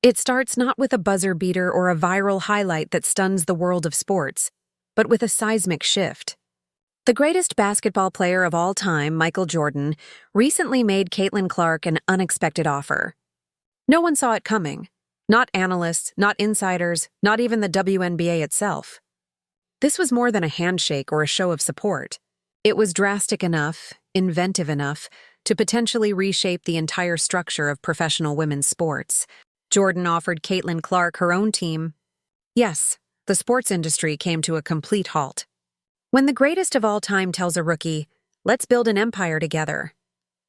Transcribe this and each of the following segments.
It starts not with a buzzer beater or a viral highlight that stuns the world of sports, but with a seismic shift. The greatest basketball player of all time, Michael Jordan, recently made Caitlin Clark an unexpected offer. No one saw it coming. Not analysts, not insiders, not even the WNBA itself. This was more than a handshake or a show of support. It was drastic enough, inventive enough, to potentially reshape the entire structure of professional women's sports. Jordan offered Caitlin Clark her own team. Yes, the sports industry came to a complete halt. When the greatest of all time tells a rookie, "Let's build an empire together,"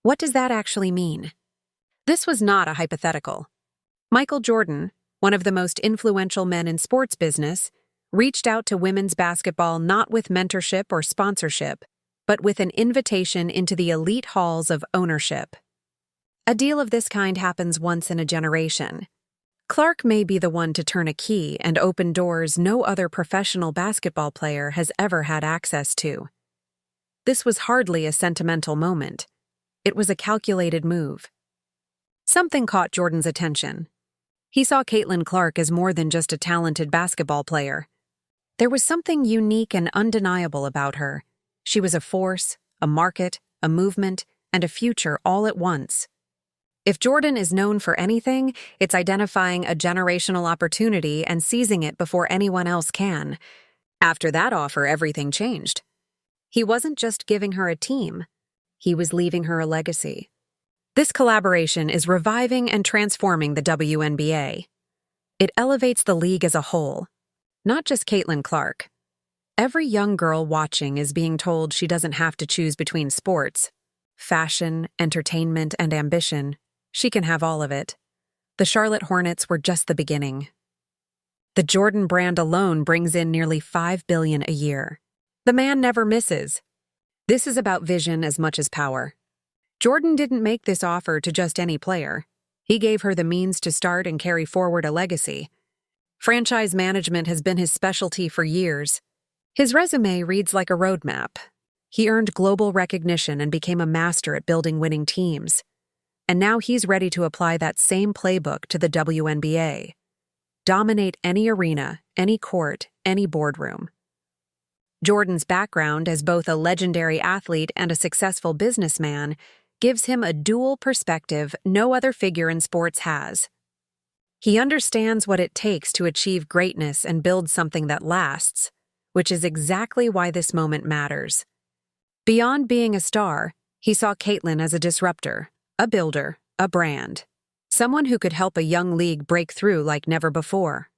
what does that actually mean? This was not a hypothetical. Michael Jordan, one of the most influential men in sports business, reached out to women's basketball not with mentorship or sponsorship, but with an invitation into the elite halls of ownership. A deal of this kind happens once in a generation. Clark may be the one to turn a key and open doors no other professional basketball player has ever had access to. This was hardly a sentimental moment. It was a calculated move. Something caught Jordan's attention. He saw Caitlin Clark as more than just a talented basketball player. There was something unique and undeniable about her. She was a force, a market, a movement, and a future all at once. If Jordan is known for anything, it's identifying a generational opportunity and seizing it before anyone else can. After that offer, everything changed. He wasn't just giving her a team. He was leaving her a legacy. This collaboration is reviving and transforming the WNBA. It elevates the league as a whole, not just Caitlin Clark. Every young girl watching is being told she doesn't have to choose between sports, fashion, entertainment, and ambition. She can have all of it. The Charlotte Hornets were just the beginning. The Jordan brand alone brings in nearly $5 billion a year. The man never misses. This is about vision as much as power. Jordan didn't make this offer to just any player. He gave her the means to start and carry forward a legacy. Franchise management has been his specialty for years. His resume reads like a roadmap. He earned global recognition and became a master at building winning teams. And now he's ready to apply that same playbook to the WNBA. Dominate any arena, any court, any boardroom. Jordan's background as both a legendary athlete and a successful businessman gives him a dual perspective no other figure in sports has. He understands what it takes to achieve greatness and build something that lasts, which is exactly why this moment matters. Beyond being a star, he saw Caitlin as a disruptor, a builder, a brand, someone who could help a young league break through like never before.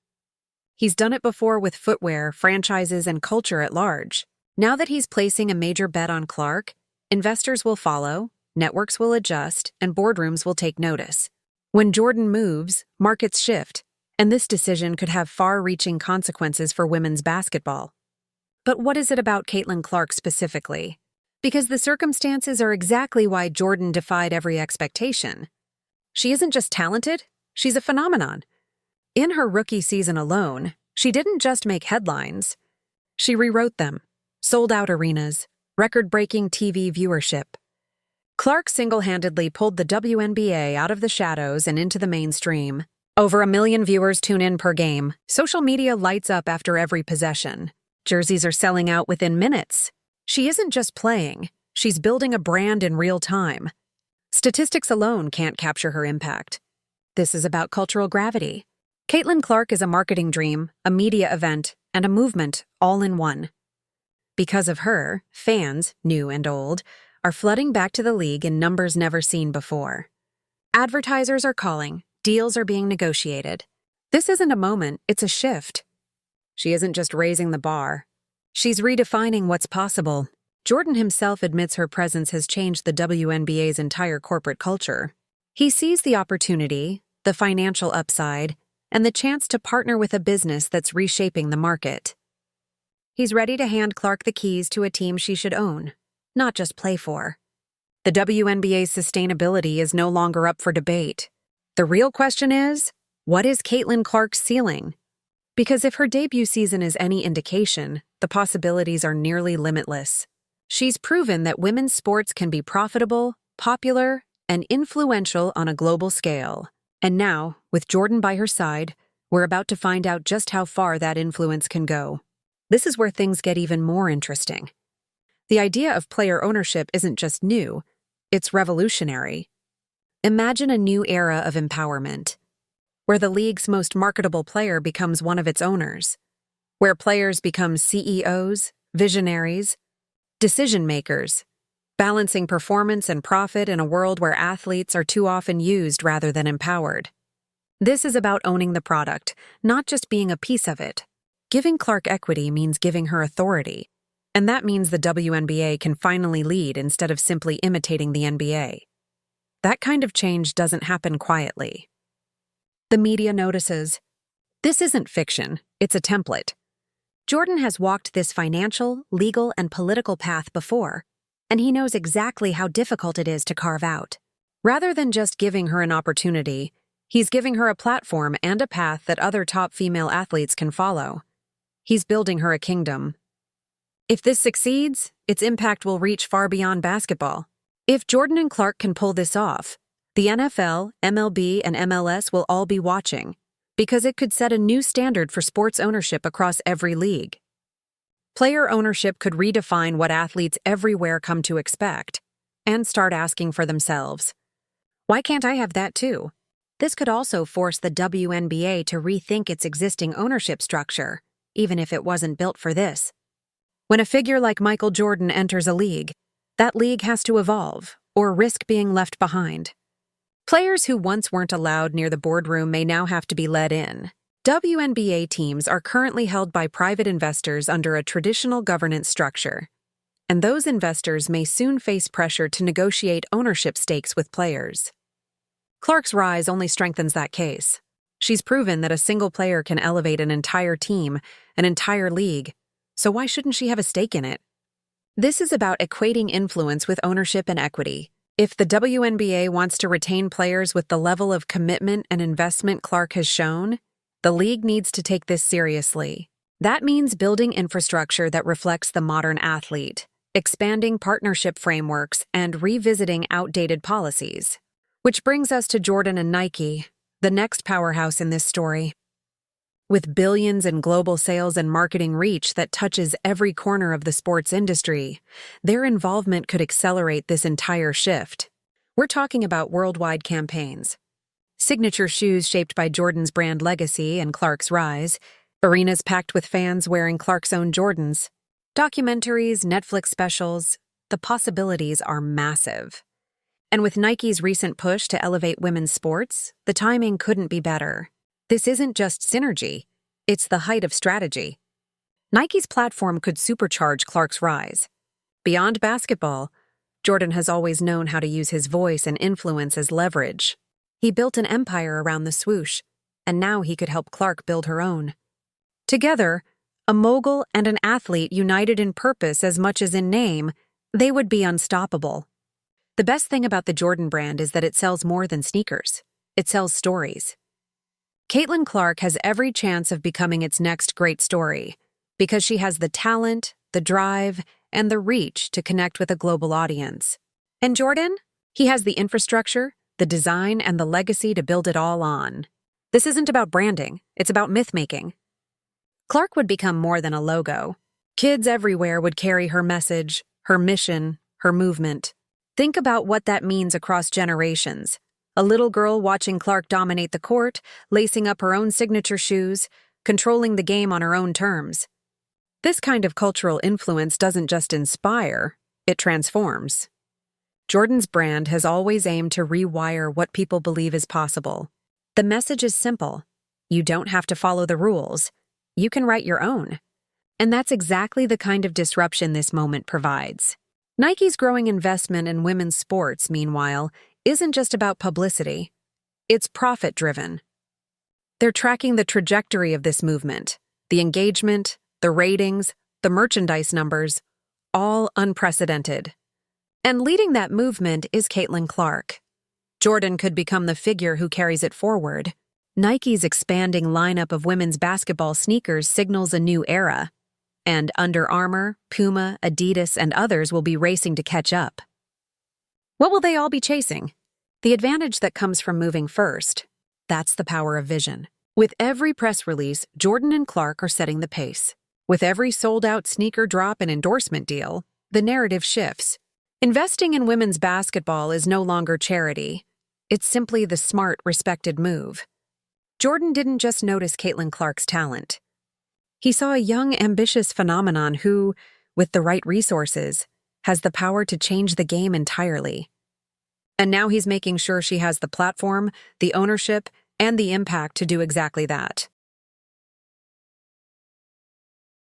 He's done it before with footwear, franchises, and culture at large. Now that he's placing a major bet on Clark, investors will follow, networks will adjust, and boardrooms will take notice. When Jordan moves, markets shift, and this decision could have far-reaching consequences for women's basketball. But what is it about Caitlin Clark specifically? Because the circumstances are exactly why Jordan defied every expectation. She isn't just talented, she's a phenomenon. In her rookie season alone, she didn't just make headlines. She rewrote them, sold out arenas, record-breaking TV viewership. Clark single-handedly pulled the WNBA out of the shadows and into the mainstream. Over 1 million viewers tune in per game. Social media lights up after every possession. Jerseys are selling out within minutes. She isn't just playing, she's building a brand in real time. Statistics alone can't capture her impact. This is about cultural gravity. Caitlin Clark is a marketing dream, a media event, and a movement all in one. Because of her, fans, new and old, are flooding back to the league in numbers never seen before. Advertisers are calling, deals are being negotiated. This isn't a moment, it's a shift. She isn't just raising the bar. She's redefining what's possible. Jordan himself admits her presence has changed the WNBA's entire corporate culture. He sees the opportunity, the financial upside, and the chance to partner with a business that's reshaping the market. He's ready to hand Clark the keys to a team she should own, not just play for. The WNBA's sustainability is no longer up for debate. The real question is, what is Caitlin Clark's ceiling? Because if her debut season is any indication, the possibilities are nearly limitless. She's proven that women's sports can be profitable, popular, and influential on a global scale. And now, with Jordan by her side, we're about to find out just how far that influence can go. This is where things get even more interesting. The idea of player ownership isn't just new, it's revolutionary. Imagine a new era of empowerment, where the league's most marketable player becomes one of its owners, where players become CEOs, visionaries, decision-makers, balancing performance and profit in a world where athletes are too often used rather than empowered. This is about owning the product, not just being a piece of it. Giving Clark equity means giving her authority, and that means the WNBA can finally lead instead of simply imitating the NBA. That kind of change doesn't happen quietly. The media notices. This isn't fiction, it's a template. Jordan has walked this financial, legal, and political path before, and he knows exactly how difficult it is to carve out. Rather than just giving her an opportunity, he's giving her a platform and a path that other top female athletes can follow. He's building her a kingdom. If this succeeds, its impact will reach far beyond basketball. If Jordan and Clark can pull this off, the NFL, MLB, and MLS will all be watching, because it could set a new standard for sports ownership across every league. Player ownership could redefine what athletes everywhere come to expect, and start asking for themselves, why can't I have that too? This could also force the WNBA to rethink its existing ownership structure, even if it wasn't built for this. When a figure like Michael Jordan enters a league, that league has to evolve, or risk being left behind. Players who once weren't allowed near the boardroom may now have to be let in. WNBA teams are currently held by private investors under a traditional governance structure, and those investors may soon face pressure to negotiate ownership stakes with players. Clark's rise only strengthens that case. She's proven that a single player can elevate an entire team, an entire league, so why shouldn't she have a stake in it? This is about equating influence with ownership and equity. If the WNBA wants to retain players with the level of commitment and investment Clark has shown, the league needs to take this seriously. That means building infrastructure that reflects the modern athlete, expanding partnership frameworks, and revisiting outdated policies. Which brings us to Jordan and Nike, the next powerhouse in this story. With billions in global sales and marketing reach that touches every corner of the sports industry, their involvement could accelerate this entire shift. We're talking about worldwide campaigns. Signature shoes shaped by Jordan's brand legacy and Clark's rise, arenas packed with fans wearing Clark's own Jordans, documentaries, Netflix specials, the possibilities are massive. And with Nike's recent push to elevate women's sports, the timing couldn't be better. This isn't just synergy, it's the height of strategy. Nike's platform could supercharge Clark's rise. Beyond basketball, Jordan has always known how to use his voice and influence as leverage. He built an empire around the swoosh, and now he could help Clark build her own. Together, a mogul and an athlete united in purpose as much as in name, they would be unstoppable. The best thing about the Jordan brand is that it sells more than sneakers. It sells stories. Caitlin Clark has every chance of becoming its next great story because she has the talent, the drive, and the reach to connect with a global audience. And Jordan? He has the infrastructure, the design, and the legacy to build it all on. This isn't about branding, it's about myth-making. Clark would become more than a logo. Kids everywhere would carry her message, her mission, her movement. Think about what that means across generations. A little girl watching Clark dominate the court, lacing up her own signature shoes, controlling the game on her own terms. This kind of cultural influence doesn't just inspire, it transforms. Jordan's brand has always aimed to rewire what people believe is possible. The message is simple. You don't have to follow the rules. You can write your own. And that's exactly the kind of disruption this moment provides. Nike's growing investment in women's sports, meanwhile, isn't just about publicity. It's profit-driven. They're tracking the trajectory of this movement, the engagement, the ratings, the merchandise numbers, all unprecedented. And leading that movement is Caitlin Clark. Jordan could become the figure who carries it forward. Nike's expanding lineup of women's basketball sneakers signals a new era. And Under Armour, Puma, Adidas, and others will be racing to catch up. What will they all be chasing? The advantage that comes from moving first. That's the power of vision. With every press release, Jordan and Clark are setting the pace. With every sold-out sneaker drop and endorsement deal, the narrative shifts. Investing in women's basketball is no longer charity. It's simply the smart, respected move. Jordan didn't just notice Caitlin Clark's talent. He saw a young, ambitious phenomenon who, with the right resources, has the power to change the game entirely. And now he's making sure she has the platform, the ownership, and the impact to do exactly that.